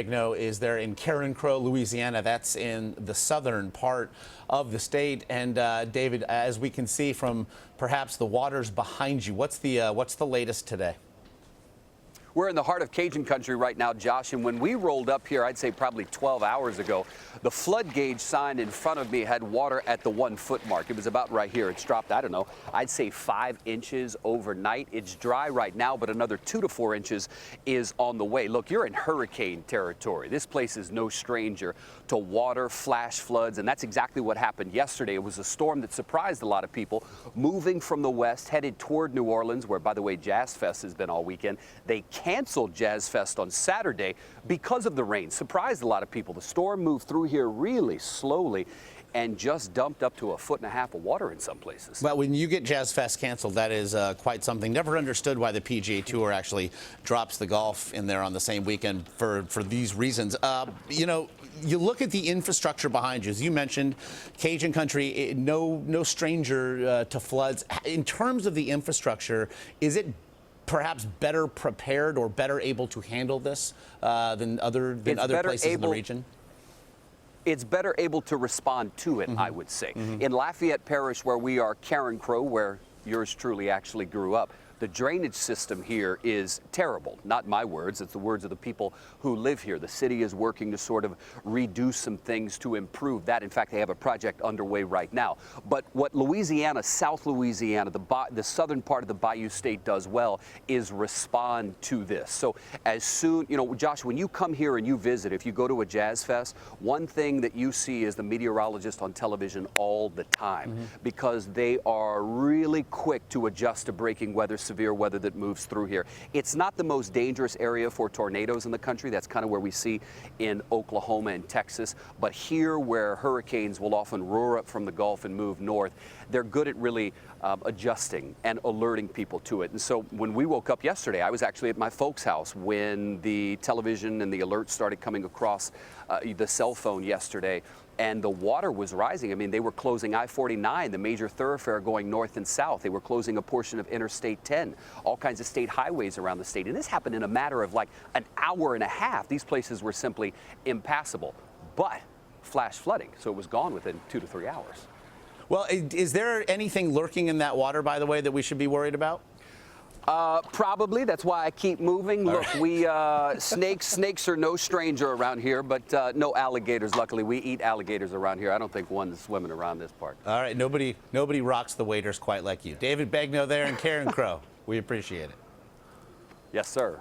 Begnaud is there in Carencro, Louisiana. That's in the southern part of the state. And David, as we can see from perhaps the waters behind you, what's the latest today? We're in the heart of Cajun country right now, Josh, and when we rolled up here, I'd say probably 12 hours ago, the flood gauge sign in front of me had water at the 1 foot mark. It was about right here. It's dropped, I don't know, I'd say 5 inches overnight. It's dry right now, but another 2 to 4 inches is on the way. Look, you're in hurricane territory. This place is no stranger to water, flash floods, and that's exactly what happened yesterday. It was a storm that surprised a lot of people, moving from the west, headed toward New Orleans, where, by the way, Jazz Fest has been all weekend. They canceled Jazz Fest on Saturday because of the rain. Surprised a lot of people. The storm moved through here really slowly and just dumped up to 1.5 feet of water in some places. Well, when you get Jazz Fest canceled, that is quite something. Never understood why the PGA Tour actually drops the golf in there on the same weekend for these reasons. You know, you look at the infrastructure behind you. As you mentioned, Cajun country, no stranger to floods. In terms of the infrastructure, is it perhaps better prepared or better able to handle this than other places in the region? It's better able to respond to it, I would say. In Lafayette Parish, where we are, Carencro, where yours truly actually grew up, the drainage system here is terrible. Not my words, it's the words of the people who live here. The city is working to sort of redo some things to improve that. In fact, they have a project underway right now. But what Louisiana, South Louisiana, the southern part of the Bayou State does well is respond to this. So as soon, you know, Josh, when you come here and you visit, if you go to a Jazz Fest, one thing that you see is the meteorologist on television all the time because they are really quick to adjust to breaking weather, severe weather that moves through here. It's not the most dangerous area for tornadoes in the country. That's kind of where we see in Oklahoma and Texas. But here, where hurricanes will often roar up from the Gulf and move north, they're good at really adjusting and alerting people to it. And so when we woke up yesterday, I was actually at my folks' house when the television and the alerts started coming across the cell phone yesterday, and the water was rising. I mean, they were closing I-49, the major thoroughfare going north and south. They were closing a portion of Interstate 10, all kinds of state highways around the state. And this happened in a matter of like an hour and a half. These places were simply impassable, but flash flooding. So it was gone within 2 to 3 hours. Well, is there anything lurking in that water, by the way, that we should be worried about? Probably. That's why I keep moving. Look, we snakes are no stranger around here, but no alligators. Luckily, we eat alligators around here. I don't think one's swimming around this part. All right, nobody rocks the waders quite like you. David Begnaud there in Carencro. We appreciate it. Yes, sir.